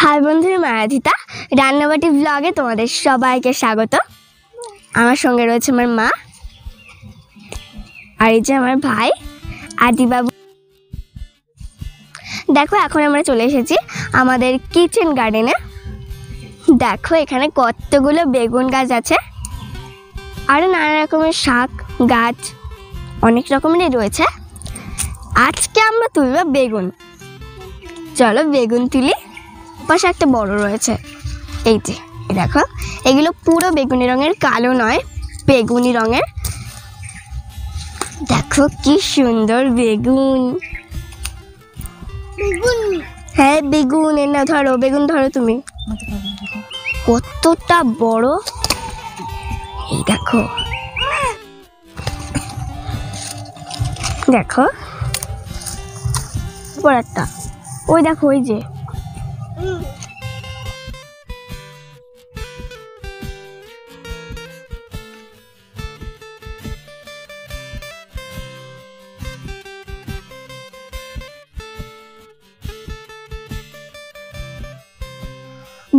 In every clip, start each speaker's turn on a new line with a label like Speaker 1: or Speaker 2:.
Speaker 1: High বন্ধুরা, মায়াধিতা রান্নাবাটি ব্লগে তোমাদের সবাইকে স্বাগত। আমার সঙ্গে রয়েছে আমার মা, আর এই যে আমার ভাই আদিবাবু। দেখো, এখন আমরা চলে এসেছি আমাদের কিচেন গার্ডেনে। দেখো, এখানে কতগুলো বেগুন গাছ আছে, আরও নানা রকমের শাক গাছ অনেক রকমেরই রয়েছে। আজকে আমরা তুলব বেগুন। চলো বেগুন তুলি। পাশে একটা বড় রয়েছে, এই যে দেখো, এগুলো পুরো বেগুনি রঙের, কালো নয়, বেগুনি রঙের। দেখো কি সুন্দর বেগুন। হ্যাঁ বেগুন, এ না ধরো, বেগুন ধরো তুমি। কতটা বড়, এই দেখো দেখো বড় একটা, ওই দেখো ওই যে।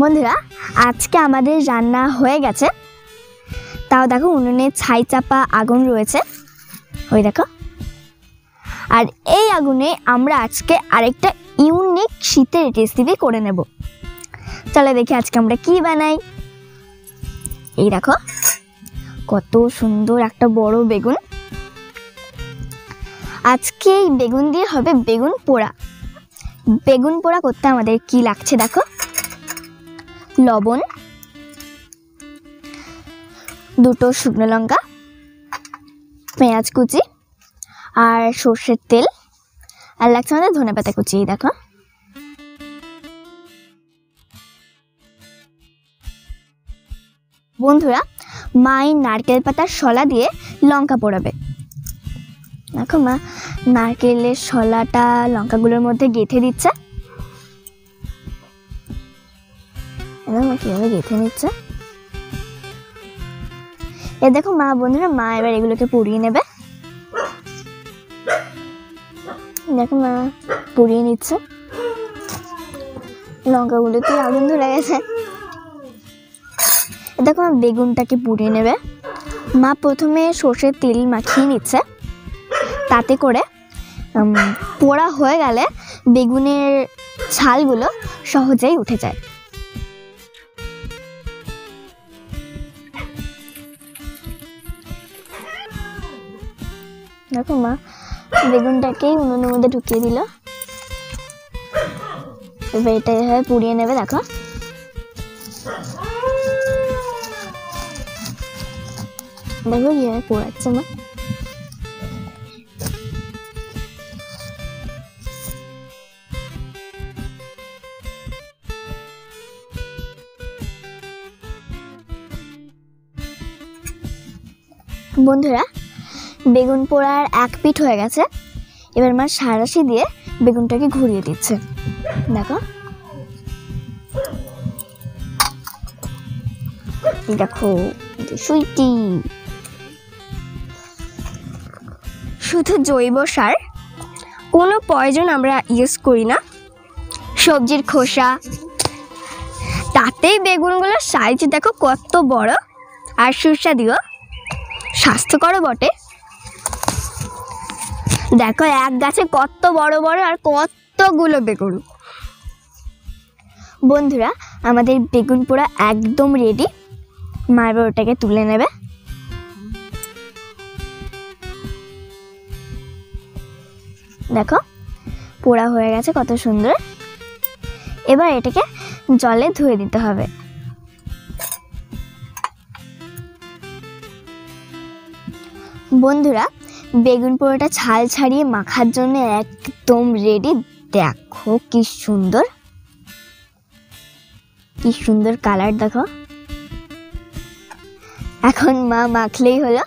Speaker 1: বন্ধুরা, আজকে আমাদের রান্না হয়ে গেছে। তাও দেখো, উনুনে ছাই চাপা আগুন রয়েছে, ওই দেখো। আর এই আগুনে আমরা আজকে আরেকটা ইউনিক শীতের রেসিপি করে নেব। চলো দেখি আজকে আমরা কি বানাই। এই দেখো কত সুন্দর একটা বড় বেগুন। আজকে এই বেগুন দিয়ে হবে বেগুন পোড়া। বেগুন পোড়া করতে আমাদের কি লাগছে দেখো, লবণ, দুটো শুকনো লঙ্কা, পেঁয়াজ কুচি, আর সর্ষের তেল, আর লাগছে আমাদের ধনেপাতা কুচি। দেখো বন্ধুরা, মা এই নারকেল পাতার শলা দিয়ে লঙ্কা পোড়াবে। দেখো মা নারকেলের শলাটা লঙ্কাগুলোর মধ্যে গেঁথে দিচ্ছে। কিভাবে গেঁথে নিচ্ছে এ দেখো মা। বন্ধুরা, মা এবার এগুলোকে পুড়িয়ে নেবে। দেখো মা পুড়িয়ে নিচ্ছে, লঙ্কাগুলোতে আগুন ধরে গেছে। দেখো মা বেগুনটাকে পুড়িয়ে নেবে। মা প্রথমে সর্ষের তেল মাখিয়ে নিচ্ছে, তাতে করে পোড়া হয়ে গেলে বেগুনের ছালগুলো সহজেই উঠে যায়। দেখো মা বেগুনটাকেই উনুনের মধ্যে ঢুকিয়ে দিল। এবার এটা এভাবে পুড়িয়ে নেবে। দেখো দেখো এভাবে পোড়াচ্ছে মা। বন্ধুরা, বেগুন পোড়ার এক পিঠ হয়ে গেছে। এবার মা সাঁড়াশি দিয়ে বেগুনটাকে ঘুরিয়ে দিচ্ছে। দেখো দেখো সুইটি। শুধু জৈব সার, কোনো পয়জন আমরা ইউজ করি না। সবজির খোসা, তাতেই বেগুনগুলোর সাইজ দেখো কত বড়, আর সুস্বাদু, স্বাস্থ্যকরও বটে। দেখো এক গাছে কত বড় বড় আর কতগুলো বেগুন। বন্ধুরা, আমাদের বেগুন পোড়া একদম রেডি। মা এবার ওটাকে তুলে নেবে। দেখো পোড়া হয়ে গেছে কত সুন্দর। এবার এটাকে জলে ধুয়ে দিতে হবে। বন্ধুরা, বেগুন পোড়াটা ছাল ছাড়িয়ে মাখার জন্য একদম রেডি। দেখো কি সুন্দর, কি সুন্দর কালার। দেখো এখন মা মাখলেই হলো।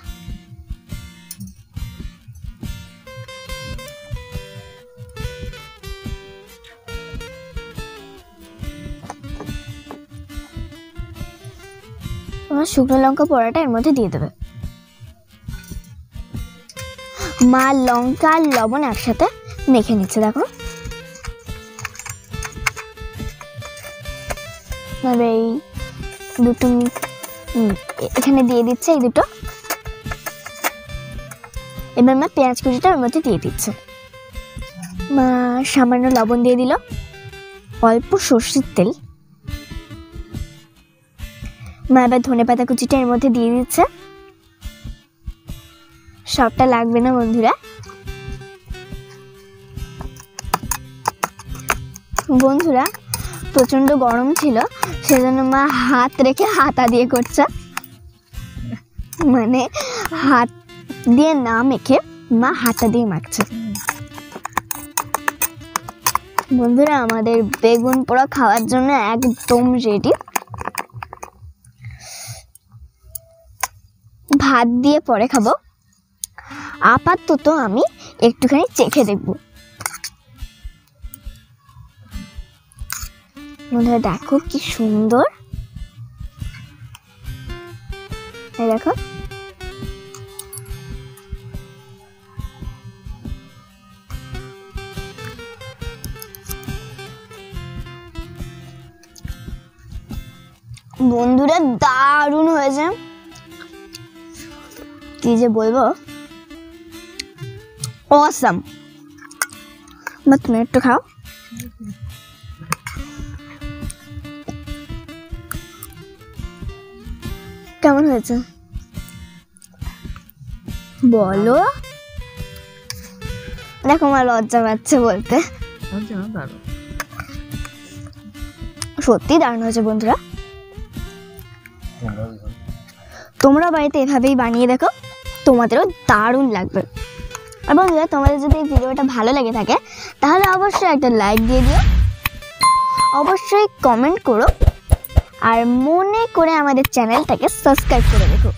Speaker 1: তোমার শুকনো লঙ্কা পোড়াটা এর মধ্যে দিয়ে দেবে। মা লঙ্কা আর লবণ একসাথে মেখে নিচ্ছে। দেখো এবার এই দুটো এখানে দিয়ে দিচ্ছে, এই দুটো। এবার মা পেঁয়াজ কুচিটা ওর মধ্যে দিয়ে দিচ্ছে। মা সামান্য লবণ দিয়ে দিল, অল্প সর্ষের তেল। মা এবার ধনেপাতা কুচিটা এর মধ্যে দিয়ে দিচ্ছে। সবটা লাগবে না বন্ধুরা। বন্ধুরা প্রচন্ড গরম ছিল, সেজন্য মা হাত রেখে হাতা দিয়ে করছে, মানে হাত দিয়ে না মেখে মা হাতা দিয়ে মাখছে। বন্ধুরা আমাদের বেগুন পোড়া খাওয়ার জন্য একদম রেডি। ভাত দিয়ে পরে খাবো, আপাতত আমি একটুখানি চেখে দেখব। বন্ধুরা দেখো কি সুন্দর, এই দেখো। বন্ধুরা দারুণ হয়েছে, কি যে বলবো, অসাম। তুমি একটু খাও। কেমন হয়েছে বলো? দেখো আমার লজ্জা পাচ্ছে বলতে, সত্যি দারুণ হয়েছে বন্ধুরা। তোমরা বাড়িতে এভাবেই বানিয়ে দেখো, তোমাদেরও দারুণ লাগবে। আর বন্ধুরা তোমাদের যদি এই ভিডিওটা ভালো লেগে থাকে তাহলে অবশ্যই একটা লাইক দিয়ে দিও, অবশ্যই কমেন্ট করো, আর মনে করে আমাদের চ্যানেলটাকে সাবস্ক্রাইব করে রেখো।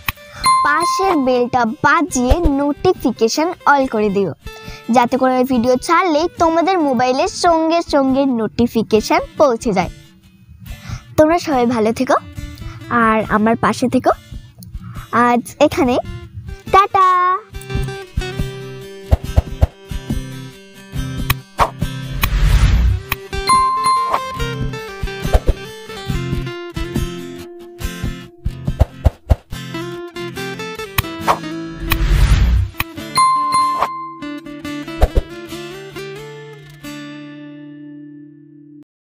Speaker 1: পাশের বেলটা বাজিয়ে নোটিফিকেশন অল করে দিও, যাতে করে ওই ভিডিও ছাড়লেই তোমাদের মোবাইলের সঙ্গে সঙ্গে নোটিফিকেশন পৌঁছে যায়। তোমরা সবাই ভালো থেকো আর আমার পাশে থেকো। আজ এখানে টাটা।